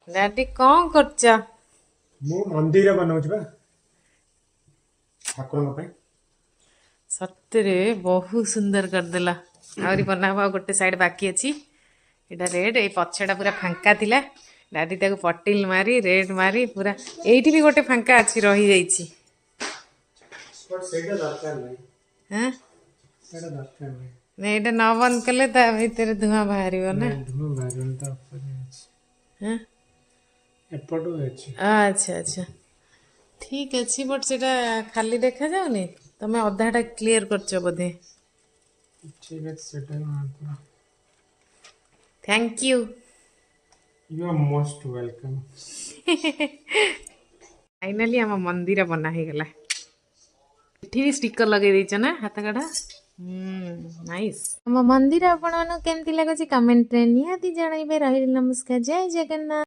Daddy କଣ କରୁଛ? ମୁଁ ମନ୍ଦିର बनाଉଛି ବା ଠାକୁରଙ୍କ ପାଇଁ। ସତରେ ବହୁତ ସୁନ୍ଦର କରିଦେଲା। ଆହୁରି ବନାହବ, ଆଉ ଗୋଟେ ସାଇଡ ବାକି ଅଛି। ଏଇଟା ରେଡ୍, ଏଇ ପଛଟା ପୁରା ଫାଙ୍କା ଥିଲା। ଡାଡି ତାକୁ ପଟିଲ ମାରି ରେଡ୍ ମାରି ପୁରା, ଏଇଠି ବି ଗୋଟେ ଫାଙ୍କା ଅଛି ରହିଯାଇଛି। ସେଇଟା ଦରକାର ନାହିଁ, ହଁ ସେଇଟା ଦରକାର ନାହିଁ। ଏଇଟା ନ ବନ୍ଦ କଲେ ତା ଭିତରେ ଧୂଆଁ ବାହାରିବ ନା। ଧୂଆଁ ବାହାରିବନି, ତା ଉପରେ ଅଛି, ହଁ ଏପଟୁ ଅଛି। ଆଚ୍ଛା ଆଚ୍ଛା, ଠିକ ଅଛି। ବଟ୍ ସେଇଟା ଖାଲି ଦେଖାଯାଉନି, ତମେ ଅଧାଟା କ୍ଲିୟର କରିଛ ବୋଧେ। ଠିକ ଅଛି, ସେଟା ବି thank you. You are most welcome. Finally ଆମ ମନ୍ଦିର ବନା ହେଇଗଲା। ଏଠି ବି ଷ୍ଟିକର ଲଗେଇ ଦେଇଛ ନା, ହାତ କଢା। ନାଇସ୍। ଆମ ମନ୍ଦିର ଆପଣମାନଙ୍କୁ କେମିତି ଲାଗୁଛି କମେଣ୍ଟରେ ନିହାତି ଜଣାଇବେ। ରହିଲି ନମସ୍କାର, ଜୟ ଜଗନ୍ନାଥ।